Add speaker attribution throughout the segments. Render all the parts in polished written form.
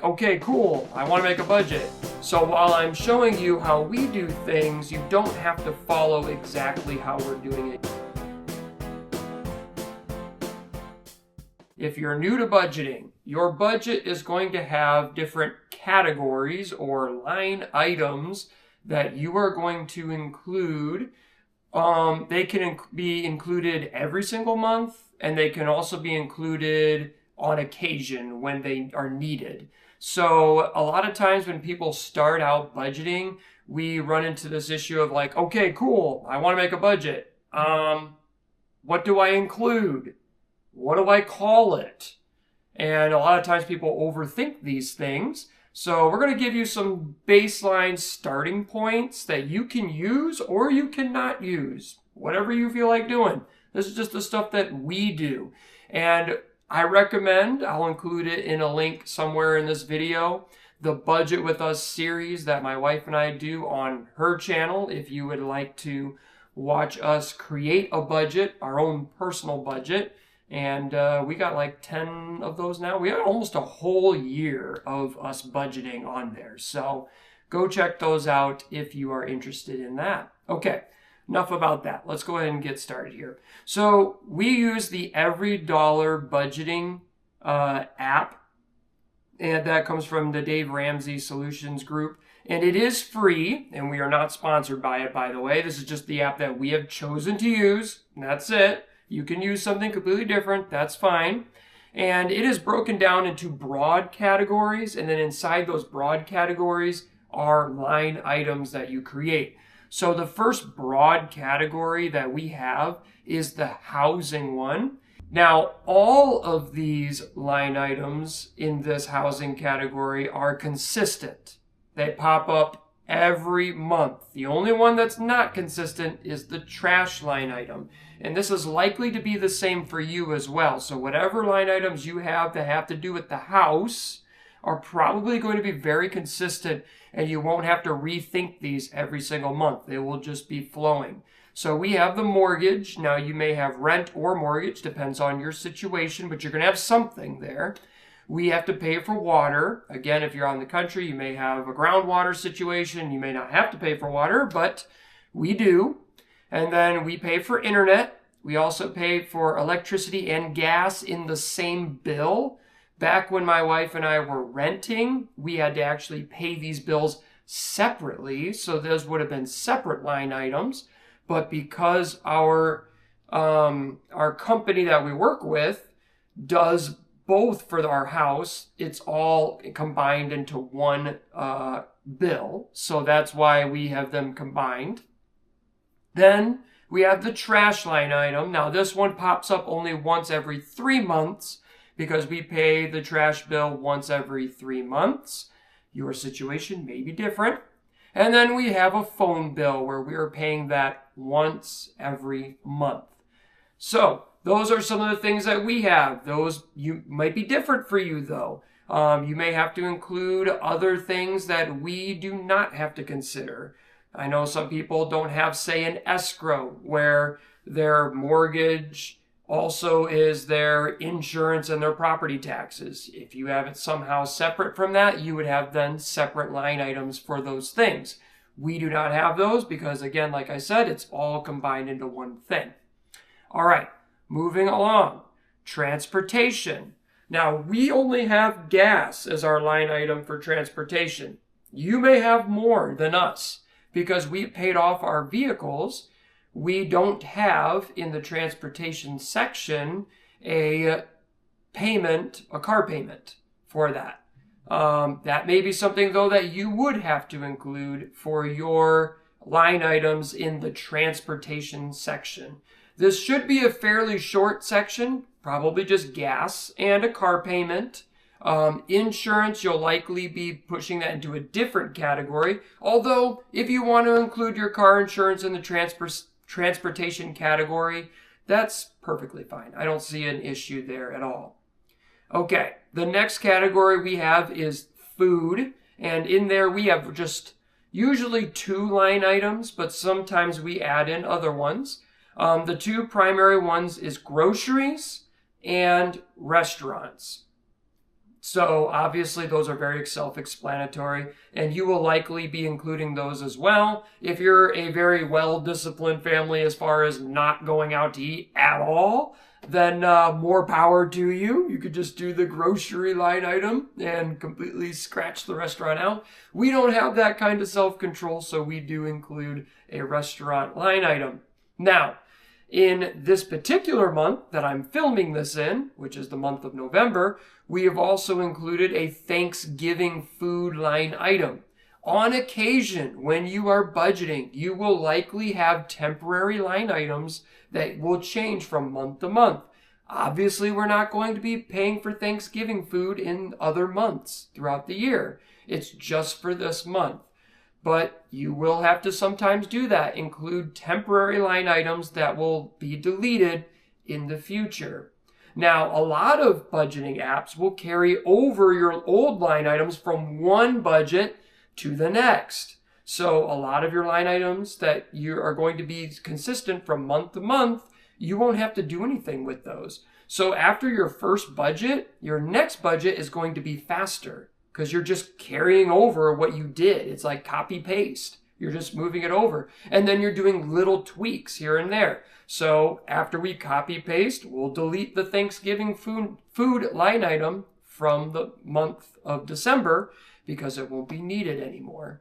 Speaker 1: Okay, cool, I want to make a budget. So while I'm showing you how we do things, you don't have to follow exactly how we're doing it. If you're new to budgeting, your budget is going to have different categories or line items that you are going to include. They can be included every single month, and they can also be included on occasion when they are needed. So a lot of times when people start out budgeting, we run into this issue of like, okay, cool, I want to make a budget. What do I include? What do I call it? And a lot of times people overthink these things. So we're going to give you some baseline starting points that you can use or you cannot use. Whatever you feel like doing. This is just the stuff that we do. And I recommend, I'll include it in a link somewhere in this video, the Budget With Us series that my wife and I do on her channel. If you would like to watch us create a budget, our own personal budget. And we got like 10 of those now. We had almost a whole year of us budgeting on there. So go check those out if you are interested in that. Okay, enough about that. Let's go ahead and get started here. So we use the Every Dollar Budgeting app. And that comes from the Dave Ramsey Solutions Group. And it is free, and we are not sponsored by it, by the way. This is just the app that we have chosen to use, and that's it. You can use something completely different, that's fine. And it is broken down into broad categories, and then inside those broad categories are line items that you create. So the first broad category that we have is the housing one. Now, all of these line items in this housing category are consistent. They pop up every month. The only one that's not consistent is the trash line item. And this is likely to be the same for you as well. So whatever line items you have that have to do with the house are probably going to be very consistent, and you won't have to rethink these every single month. They will just be flowing. So we have the mortgage. Now you may have rent or mortgage, depends on your situation, but you're going to have something there. We have to pay for water. Again, if you're on the country, you may have a groundwater situation. You may not have to pay for water, but we do. And then we pay for internet. We also pay for electricity and gas in the same bill. Back when my wife and I were renting, we had to actually pay these bills separately. So those would have been separate line items. But because our company that we work with does both for our house, it's all combined into one bill. So that's why we have them combined. Then we have the trash line item. Now this one pops up only once every 3 months because we pay the trash bill once every 3 months. Your situation may be different. And then we have a phone bill where we are paying that once every month. So those are some of the things that we have. Those you might be different for you though. You may have to include other things that we do not have to consider. I know some people don't have, say, an escrow where their mortgage also is their insurance and their property taxes. If you have it somehow separate from that, you would have then separate line items for those things. We do not have those because, again, like I said, it's all combined into one thing. All right, moving along. Transportation. Now, we only have gas as our line item for transportation. You may have more than us. Because we paid off our vehicles, we don't have in the transportation section a car payment for that. That may be something though that you would have to include for your line items in the transportation section. This should be a fairly short section, probably just gas and a car payment. Insurance, you'll likely be pushing that into a different category. Although, if you want to include your car insurance in the transportation category, that's perfectly fine. I don't see an issue there at all. Okay, the next category we have is food. And in there we have just usually 2 line items, but sometimes we add in other ones. The 2 primary ones is groceries and restaurants. So obviously those are very self-explanatory, and you will likely be including those as well. If you're a very well-disciplined family as far as not going out to eat at all, then more power to you. You could just do the grocery line item and completely scratch the restaurant out. We don't have that kind of self-control, so we do include a restaurant line item. Now, in this particular month that I'm filming this in, which is the month of November, we have also included a Thanksgiving food line item. On occasion, when you are budgeting, you will likely have temporary line items that will change from month to month. Obviously, we're not going to be paying for Thanksgiving food in other months throughout the year. It's just for this month. But you will have to sometimes do that, include temporary line items that will be deleted in the future. Now, a lot of budgeting apps will carry over your old line items from one budget to the next. So a lot of your line items that you are going to be consistent from month to month, you won't have to do anything with those. So after your first budget, your next budget is going to be faster because you're just carrying over what you did. It's like copy paste. You're just moving it over. And then you're doing little tweaks here and there. So after we copy paste, we'll delete the Thanksgiving food line item from the month of December because it won't be needed anymore.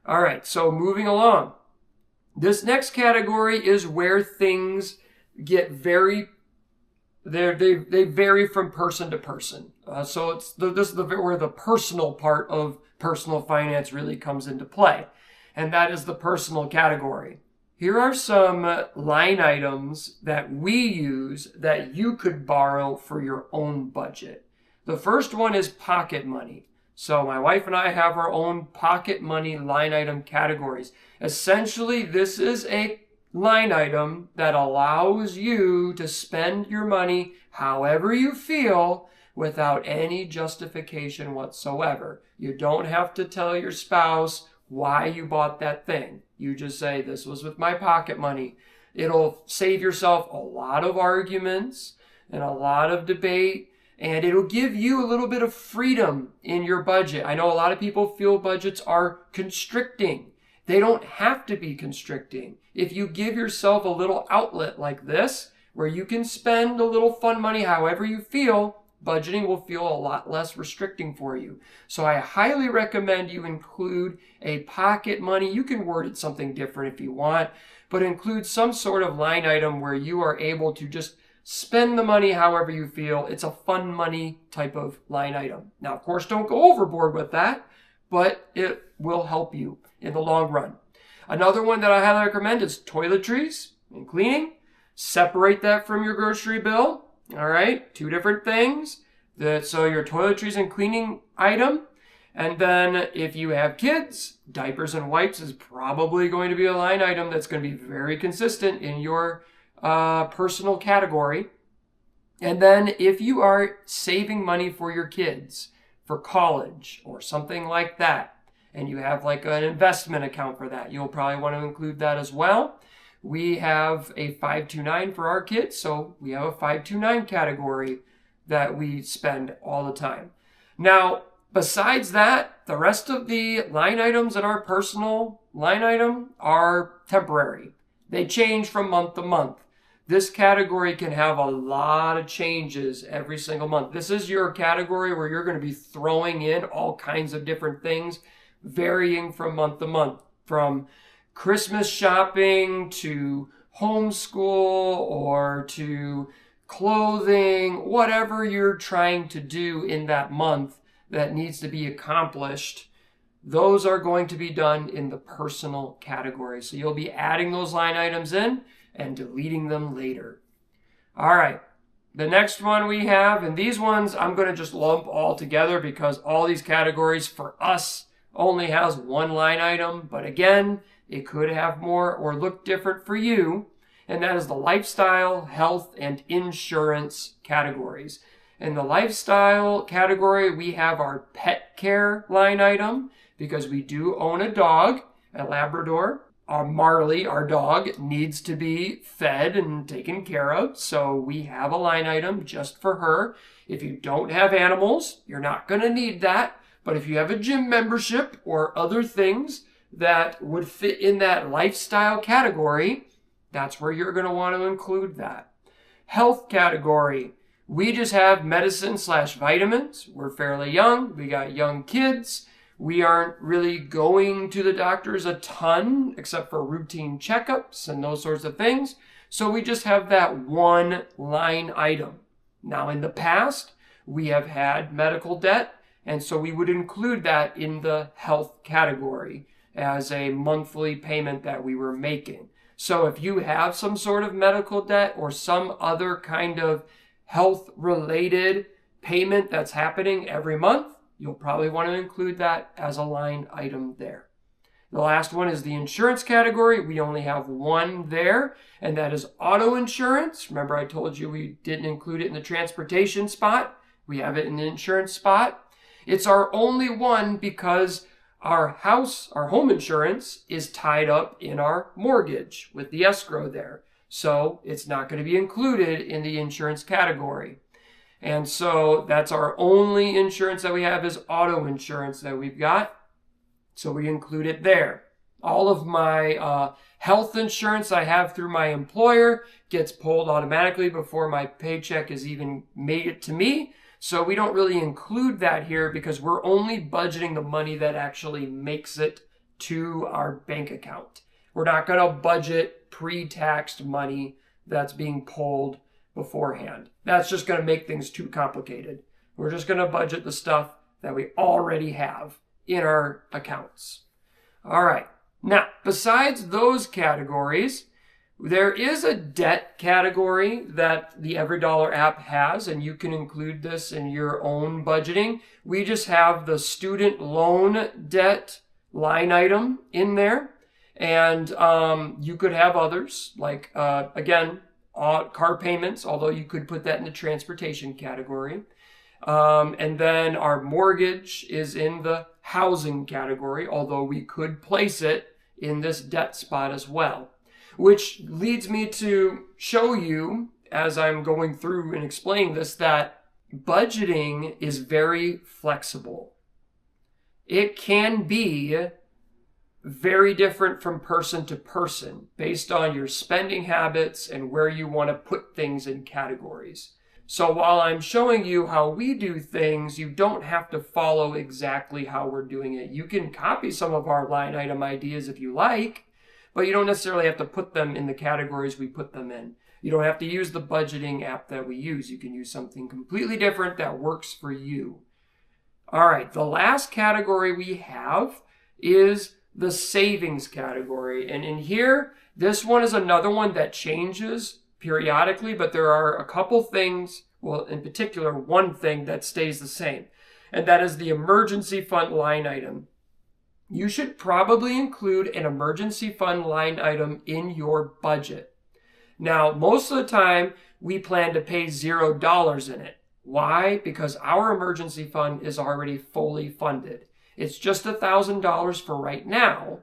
Speaker 1: All right, so moving along. This next category is where things get they vary from person to person. So this is where the personal part of personal finance really comes into play. And that is the personal category. Here are some line items that we use that you could borrow for your own budget. The first one is pocket money. So my wife and I have our own pocket money line item categories. Essentially, this is a line item that allows you to spend your money however you feel without any justification whatsoever. You don't have to tell your spouse why you bought that thing. You just say, this was with my pocket money. It'll save yourself a lot of arguments and a lot of debate, and it'll give you a little bit of freedom in your budget. I know a lot of people feel budgets are constricting. They don't have to be constricting. If you give yourself a little outlet like this, where you can spend a little fun money however you feel, budgeting will feel a lot less restricting for you. So I highly recommend you include a pocket money. You can word it something different if you want, but include some sort of line item where you are able to just spend the money however you feel. It's a fun money type of line item. Now, of course, don't go overboard with that, but it will help you in the long run. Another one that I highly recommend is toiletries and cleaning. Separate that from your grocery bill. All right, two different things. So your toiletries and cleaning item. And then if you have kids, diapers and wipes is probably going to be a line item that's going to be very consistent in your personal category. And then if you are saving money for your kids for college or something like that, and you have like an investment account for that, you'll probably want to include that as well. We have a 529 for our kids, so we have a 529 category that we spend all the time. Now, besides that, the rest of the line items in our personal line item are temporary. They change from month to month. This category can have a lot of changes every single month. This is your category where you're going to be throwing in all kinds of different things, varying from month to month, from Christmas shopping to homeschool or to clothing, whatever you're trying to do in that month that needs to be accomplished. Those are going to be done in the personal category. So you'll be adding those line items in and deleting them later. All right. The next one we have, and these ones I'm going to just lump all together because all these categories for us only has one line item. But again, it could have more or look different for you. And that is the lifestyle, health, and insurance categories. In the lifestyle category, we have our pet care line item because we do own a dog, a Labrador. Marley, our dog, needs to be fed and taken care of. So we have a line item just for her. If you don't have animals, you're not going to need that. But if you have a gym membership or other things that would fit in that lifestyle category, that's where you're going to want to include that. Health category. We just have medicine/vitamins. We're fairly young. We got young kids. We aren't really going to the doctors a ton except for routine checkups and those sorts of things. So we just have that one line item. Now in the past, we have had medical debt, and so we would include that in the health category as a monthly payment that we were making. So if you have some sort of medical debt or some other kind of health-related payment that's happening every month, you'll probably want to include that as a line item there. The last one is the insurance category. We only have one there, and that is auto insurance. Remember I told you we didn't include it in the transportation spot. We have it in the insurance spot. It's our only one because our home insurance is tied up in our mortgage with the escrow there. So it's not going to be included in the insurance category. And so that's our only insurance that we have is auto insurance that we've got. So we include it there. All of my health insurance I have through my employer gets pulled automatically before my paycheck has even made it to me. So we don't really include that here because we're only budgeting the money that actually makes it to our bank account. We're not going to budget pre-taxed money that's being pulled beforehand. That's just going to make things too complicated. We're just going to budget the stuff that we already have in our accounts. All right. Now, besides those categories, there is a debt category that the EveryDollar app has, and you can include this in your own budgeting. We just have the student loan debt line item in there, and you could have others, like, again, car payments, although you could put that in the transportation category. And then our mortgage is in the housing category, although we could place it in this debt spot as well. Which leads me to show you, as I'm going through and explaining this, that budgeting is very flexible. It can be very different from person to person based on your spending habits and where you want to put things in categories. So while I'm showing you how we do things, you don't have to follow exactly how we're doing it. You can copy some of our line item ideas if you like, but you don't necessarily have to put them in the categories we put them in. You don't have to use the budgeting app that we use. You can use something completely different that works for you. All right, the last category we have is the savings category. And in here, this one is another one that changes periodically, but there are a couple things, well, in particular, one thing that stays the same, and that is the emergency fund line item. You should probably include an emergency fund line item in your budget. Now, most of the time, we plan to pay $0 in it. Why? Because our emergency fund is already fully funded. It's just $1,000 for right now,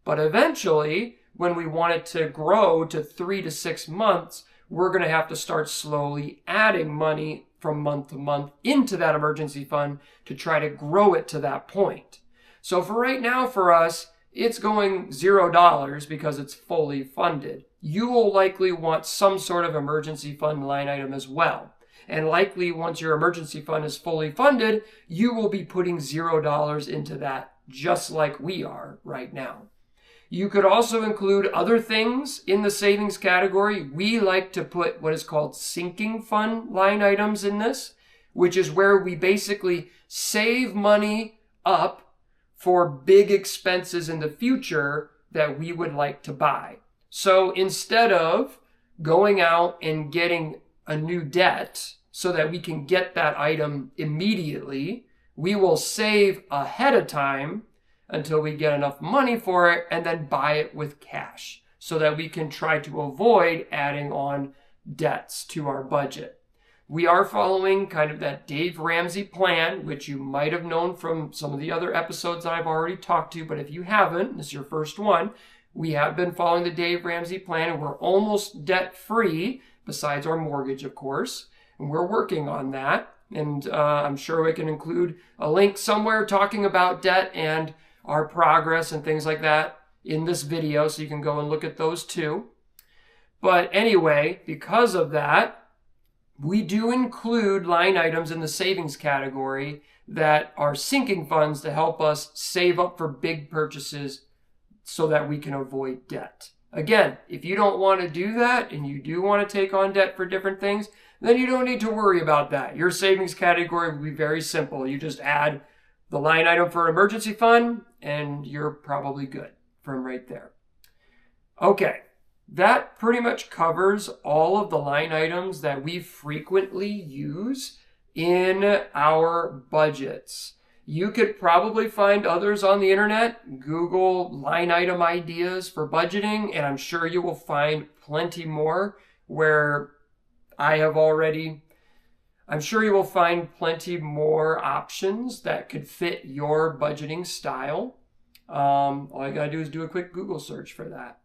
Speaker 1: but eventually, when we want it to grow to 3 to 6 months, we're going to have to start slowly adding money from month to month into that emergency fund to try to grow it to that point. So for right now, for us, it's going $0 because it's fully funded. You will likely want some sort of emergency fund line item as well. And likely once your emergency fund is fully funded, you will be putting $0 into that just like we are right now. You could also include other things in the savings category. We like to put what is called sinking fund line items in this, which is where we basically save money up for big expenses in the future that we would like to buy. So instead of going out and getting a new debt so that we can get that item immediately, we will save ahead of time until we get enough money for it and then buy it with cash so that we can try to avoid adding on debts to our budget. We are following kind of that Dave Ramsey plan, which you might have known from some of the other episodes that I've already talked to, but if you haven't, this is your first one, We have been following the Dave Ramsey plan, and we're almost debt-free, besides our mortgage, of course. And we're working on that. And I'm sure we can include a link somewhere talking about debt and our progress and things like that in this video, so you can go and look at those too. But anyway, because of that, we do include line items in the savings category that are sinking funds to help us save up for big purchases so that we can avoid debt. Again, if you don't want to do that and you do want to take on debt for different things, then you don't need to worry about that. Your savings category will be very simple. You just add the line item for an emergency fund and you're probably good from right there. Okay, that pretty much covers all of the line items that we frequently use in our budgets. You could probably find others on the internet. Google line item ideas for budgeting, and I'm sure you will find plenty more where I'm sure you will find plenty more options that could fit your budgeting style. All you gotta do is do a quick Google search for that.